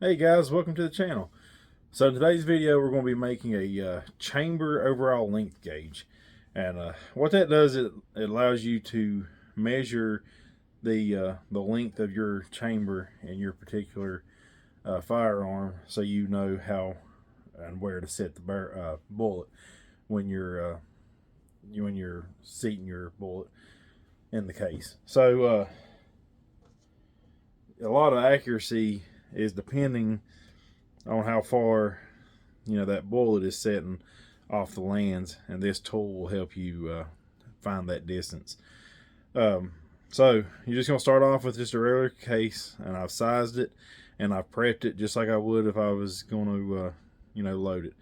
Hey guys, welcome to the channel. So in today's video we're going to be making a chamber overall length gauge, and what that does, it allows you to measure the length of your chamber in your particular firearm, so you know how and where to set the bullet when you're seating your bullet in the case. So a lot of accuracy is depending on how far that bullet is setting off the lands, and this tool will help you find that distance. So you're just going to start off with just a regular case, and I've sized it and I've prepped it just like I would if I was going to load it.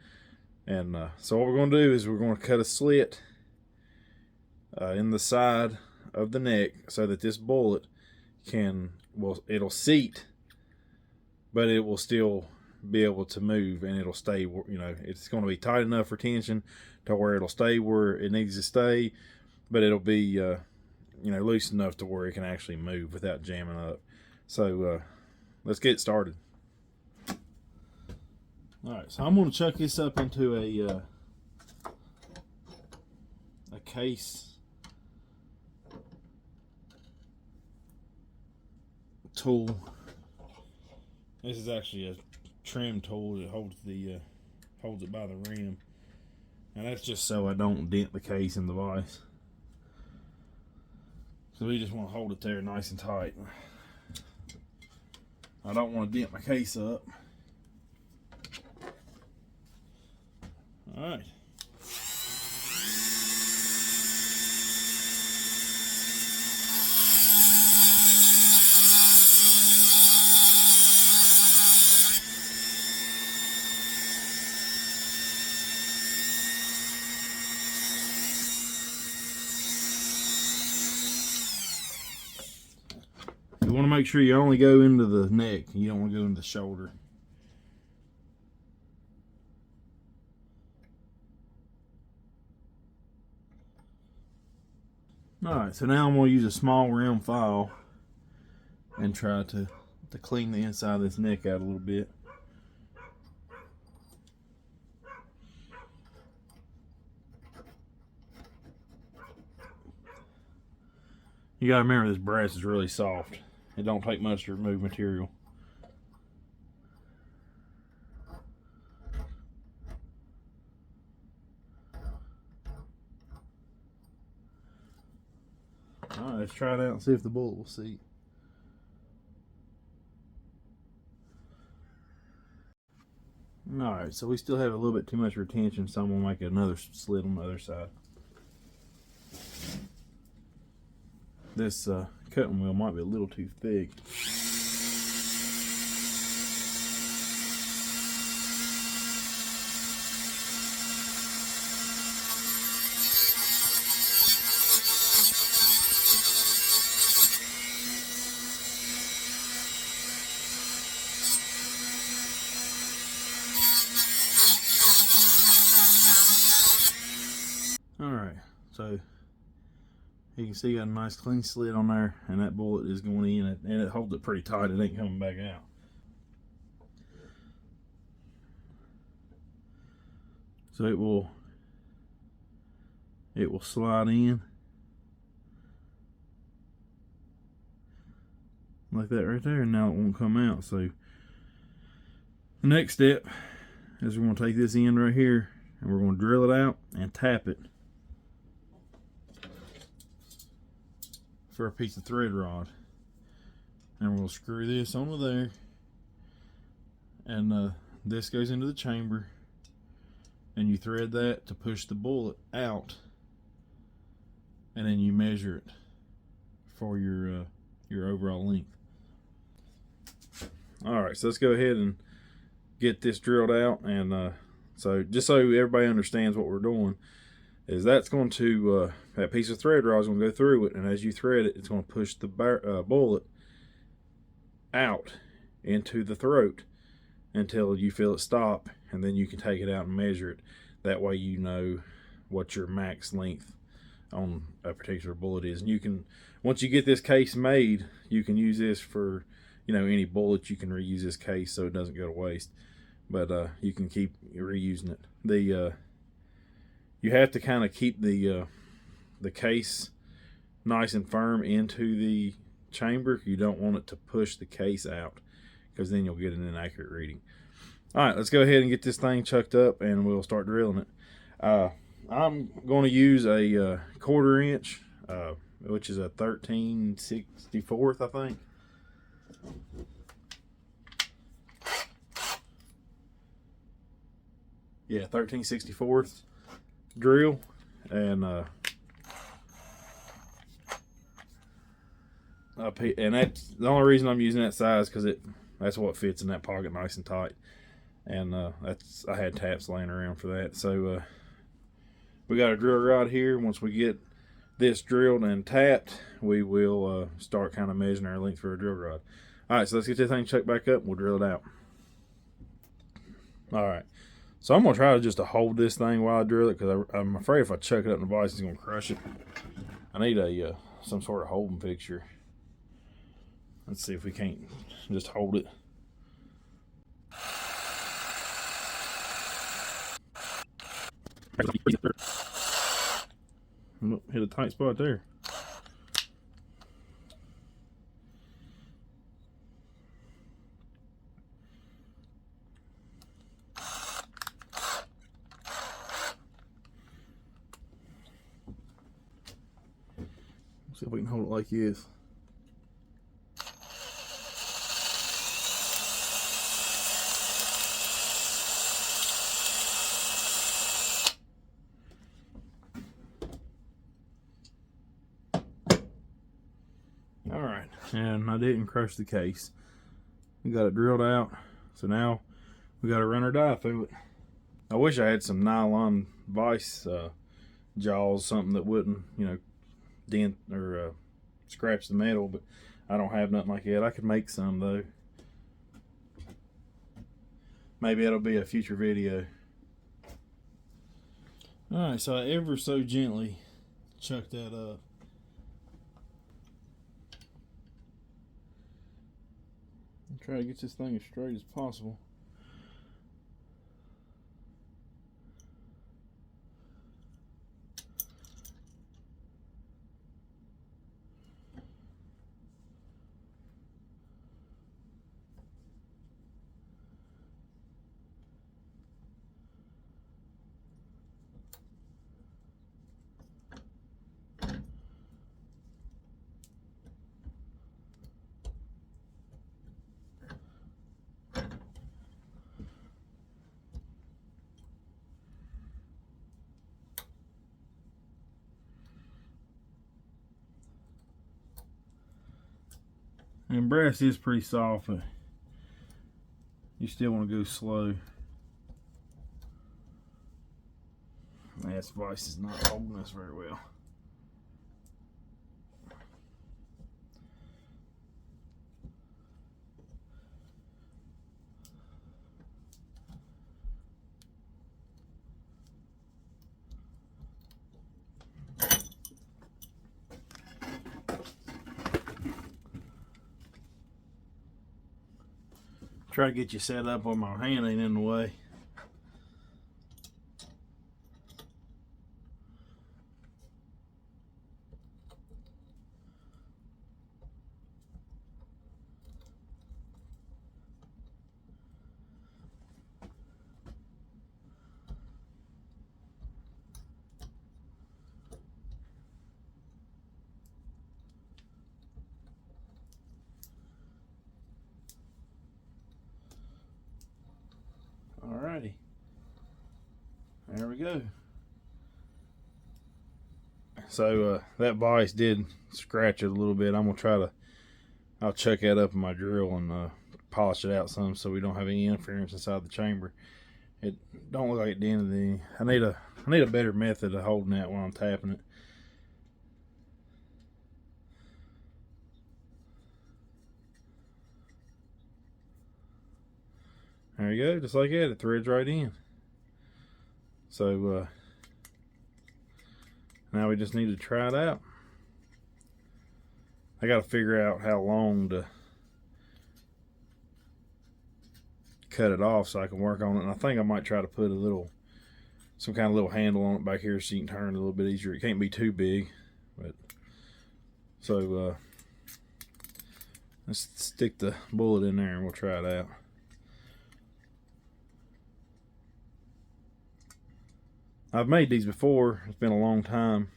And so what we're going to do is we're going to cut a slit in the side of the neck so that this bullet it'll seat, but it will still be able to move, and it'll stay, it's going to be tight enough for tension to where it'll stay where it needs to stay, but it'll be loose enough to where it can actually move without jamming up. So let's get started. Alright, so I'm going to chuck this up into a case tool. This is actually a trim tool that holds it by the rim, and that's just so I don't dent the case in the vise. So we just want to hold it there nice and tight. I don't want to dent my case up. All right. You want to make sure you only go into the neck. You don't want to go into the shoulder. Alright, so now I'm going to use a small round file and try to clean the inside of this neck out a little bit. You gotta remember, this brass is really soft. It don't take much to remove material. Alright, let's try it out and see if the bullet will seat. Alright, so we still have a little bit too much retention, so I'm going to make another slit on the other side. This cutting wheel might be a little too thick. Alright, so you can see, got a nice clean slit on there, and that bullet is going in, and it holds it pretty tight. It ain't coming back out. So it will slide in like that right there, and now it won't come out. So the next step is we're going to take this end right here, and we're going to drill it out and tap it for a piece of thread rod, and we'll screw this onto there, and this goes into the chamber, and you thread that to push the bullet out, and then you measure it for your overall length. All right, so let's go ahead and get this drilled out, and so just so everybody understands what we're doing, is that's going to, that piece of thread rod is going to go through it, and as you thread it, it's going to push the bullet out into the throat until you feel it stop, and then you can take it out and measure it. That way you know what your max length on a particular bullet is. And you can, once you get this case made, you can use this for, you know, any bullets, you can reuse this case so it doesn't go to waste. But you can keep reusing it. You have to kind of keep the case nice and firm into the chamber. You don't want it to push the case out, because then you'll get an inaccurate reading. All right, let's go ahead and get this thing chucked up and we'll start drilling it. I'm going to use a 1/4 inch, which is a 13/64, I think. Yeah, 13/64 drill, and that's the only reason I'm using that size, because that's what fits in that pocket nice and tight. And I had taps laying around for that. So we got a drill rod here. Once we get this drilled and tapped, we will start kind of measuring our length for a drill rod. All right, so let's get this thing chucked back up and we'll drill it out. All right, so I'm gonna try to just hold this thing while I drill it, because I'm afraid if I chuck it up in the vise, it's gonna crush it. I need a some sort of holding fixture. Let's see if we can't just hold it. Hit a tight spot there. See if we can hold it like this. All right, and I didn't crush the case. We got it drilled out, so now we got to run our die through it. I wish I had some nylon vise jaws, something that wouldn't, you know, dent or scratch the metal, but I don't have nothing like that. I could make some though. Maybe it'll be a future video. All right, so I ever so gently chuck that up. Try to get this thing as straight as possible. And brass is pretty soft, but you still want to go slow. This vise is not holding us very well. Try to get you set up where my hand ain't in the way. Alrighty, there we go. So that vise did scratch it a little bit. I'm gonna try to, I'll chuck that up in my drill and polish it out some so we don't have any interference inside the chamber. It don't look like it did anything. I need a better method of holding that while I'm tapping it. There you go, just like that, it threads right in. So now we just need to try it out. I got to figure out how long to cut it off so I can work on it. And I think I might try to put some kind of little handle on it back here so you can turn it a little bit easier. It can't be too big, but so let's stick the bullet in there and we'll try it out. I've made these before. It's been a long time,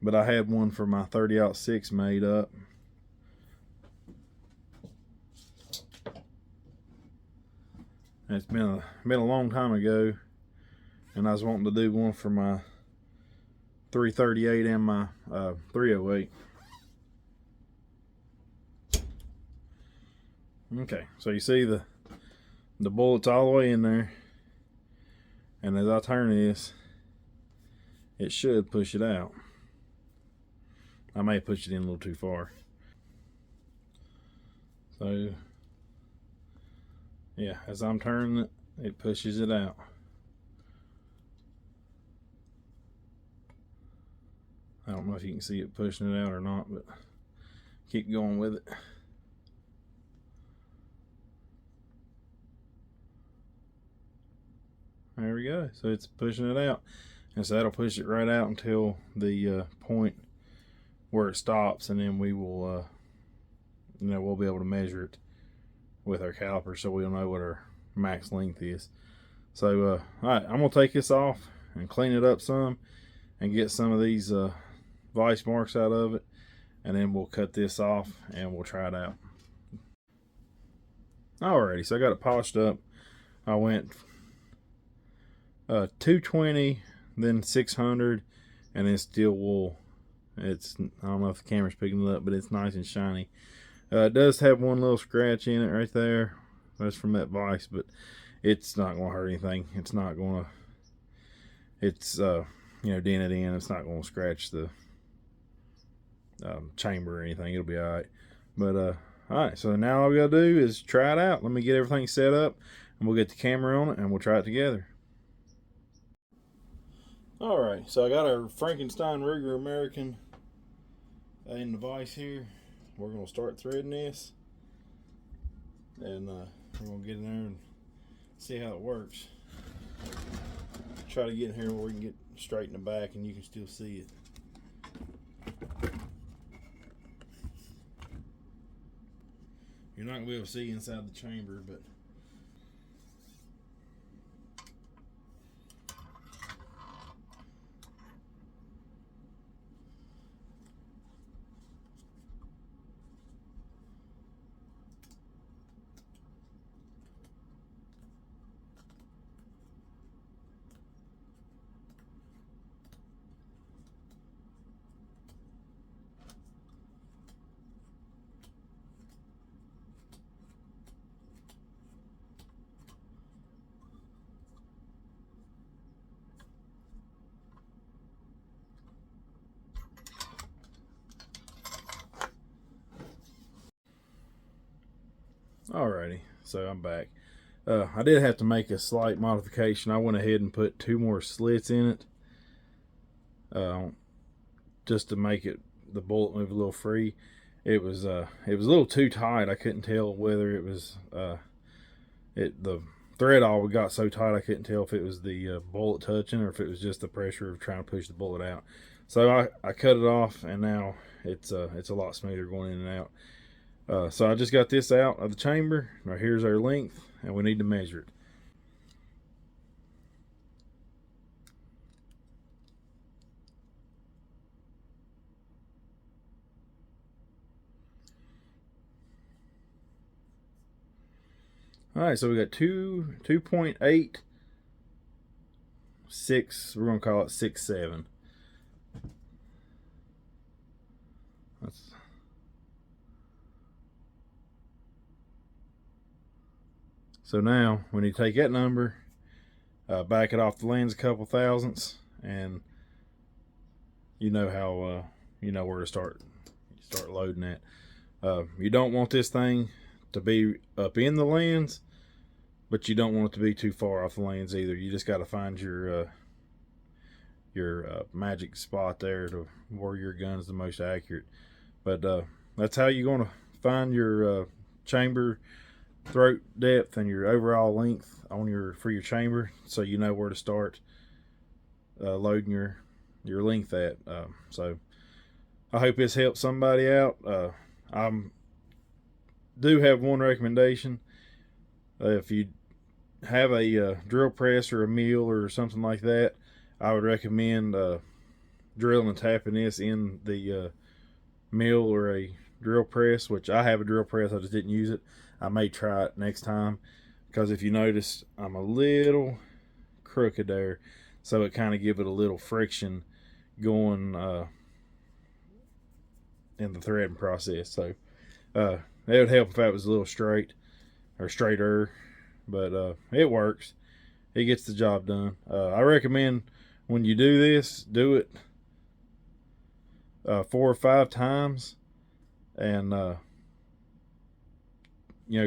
but I had one for my 30-06 made up. And it's been a long time ago, and I was wanting to do one for my 338 and my 308. Okay, so you see the bullet's all the way in there, and as I turn this, it should push it out. I may push it in a little too far. So yeah, as I'm turning it, it pushes it out. I don't know if you can see it pushing it out or not, but keep going with it. There we go. So it's pushing it out, and so that'll push it right out until the point where it stops, and then we will, we'll be able to measure it with our caliper, so we'll know what our max length is. So, all right, I'm gonna take this off and clean it up some, and get some of these vice marks out of it, and then we'll cut this off and we'll try it out. Alrighty, so I got it polished up. I went 220, then 600, and then steel wool. I don't know if the camera's picking it up, but it's nice and shiny. It does have one little scratch in it right there. That's from that vise, but it's not going to hurt anything. It's not going to, dented in. It's not going to scratch the chamber or anything. It'll be all right. But all right, so now all we got to do is try it out. Let me get everything set up, and we'll get the camera on it, and we'll try it together. All right, so I got our Frankenstein Ruger American in the vise here. We're going to start threading this, and we're going to get in there and see how it works. Try to get in here where we can get straight in the back and you can still see it. You're not going to be able to see inside the chamber, but alrighty, so I'm back. I did have to make a slight modification. I went ahead and put 2 more slits in it, just to make the bullet move a little free. It was a little too tight. I couldn't tell whether it was the thread all got so tight I couldn't tell if it was the bullet touching or if it was just the pressure of trying to push the bullet out. So I cut it off, and now it's a lot smoother going in and out. So I just got this out of the chamber. Now here's our length, and we need to measure it. All right, so we got 2.86. We're gonna call it 6.7. So now when you take that number, back it off the lens a couple thousandths, and you know how you know where to start loading that. You don't want this thing to be up in the lens, but you don't want it to be too far off the lens either. You just got to find your magic spot there to where your gun is the most accurate. But that's how you're going to find your chamber throat depth and your overall length on for your chamber, so you know where to start loading your length at. So I hope this helps somebody out. I do have one recommendation. If you have a drill press or a mill or something like that, I would recommend drilling and tapping this in the mill or a drill press, which I have a drill press, I just didn't use it. I may try it next time, because if you notice, I'm a little crooked there, so it kind of give it a little friction going in the threading process. So it would help if that was a little straight or straighter, but it works. It gets the job done. I recommend when you do this, do it 4 or 5 times, and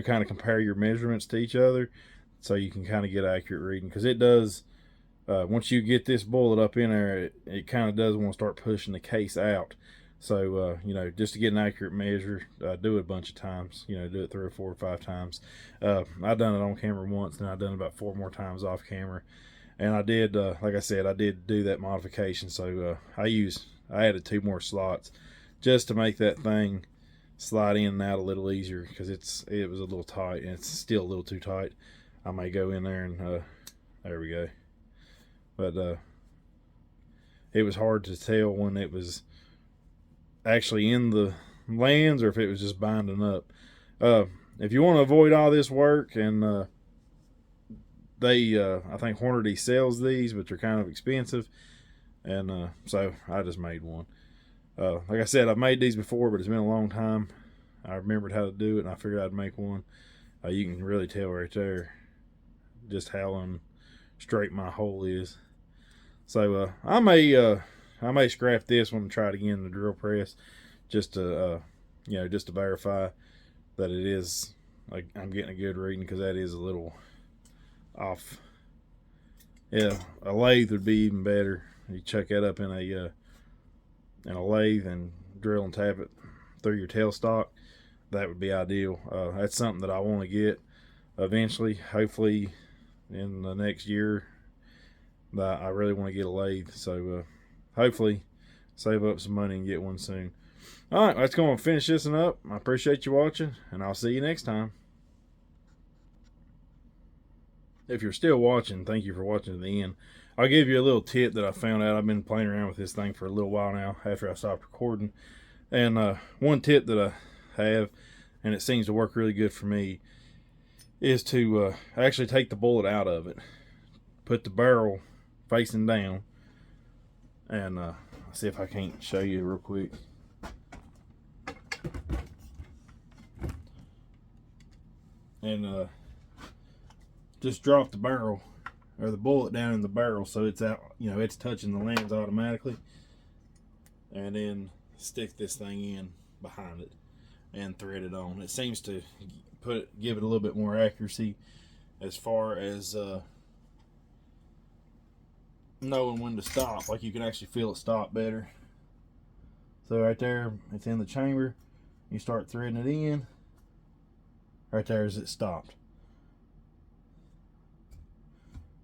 kind of compare your measurements to each other, so you can kind of get accurate reading, because it does. Once you get this bullet up in there, it kind of does want to start pushing the case out. So, just to get an accurate measure, do it a bunch of times. Do it 3 or 4 or 5 times. I've done it on camera once, and I've done it about 4 more times off camera. And I did, like I said, I did do that modification. So I added 2 more slots just to make that thing slide in and out a little easier, because it was a little tight, and it's still a little too tight. I may go in there and there we go. But it was hard to tell when it was actually in the lands or if it was just binding up. If you want to avoid all this work, and I think Hornady sells these, but they're kind of expensive, and so I just made one. Like I said, I've made these before, but it's been a long time. I remembered how to do it, and I figured I'd make one. You can really tell right there just how straight my hole is. So I may scrap this one and try it again in the drill press, just to just to verify that it is, like, I'm getting a good reading, because that is a little off. Yeah, a lathe would be even better. You chuck that up in a lathe and drill and tap it through your tailstock. That would be ideal. That's something that I want to get eventually, hopefully in the next year. But I really want to get a lathe, so hopefully save up some money and get one soon. All right, let's go and finish this one up. I appreciate you watching, and I'll see you next time. If you're still watching, thank you for watching to the end. I'll give you a little tip that I found out. I've been playing around with this thing for a little while now after I stopped recording. And one tip that I have, and it seems to work really good for me, is to actually take the bullet out of it. Put the barrel facing down, and see if I can't show you real quick. And just drop the barrel or the bullet down in the barrel, so it's out, it's touching the lens automatically, and then stick this thing in behind it and thread it on. It seems to give it a little bit more accuracy as far as knowing when to stop. Like, you can actually feel it stop better. So right there, it's in the chamber. You start threading it in. Right there is it stopped.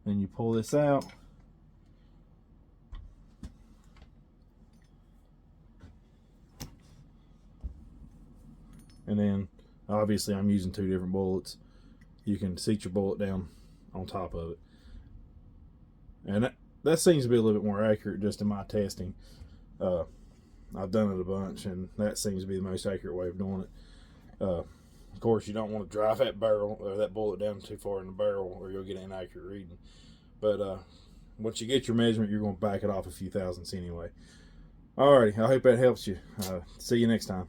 Then you pull this out. And then obviously I'm using 2 different bullets. You can seat your bullet down on top of it. And that seems to be a little bit more accurate just in my testing. I've done it a bunch, and that seems to be the most accurate way of doing it. Of course, you don't want to drive that barrel or that bullet down too far in the barrel, or you'll get an inaccurate reading. But once you get your measurement, you're going to back it off a few thousandths anyway. Alrighty, I hope that helps you. See you next time.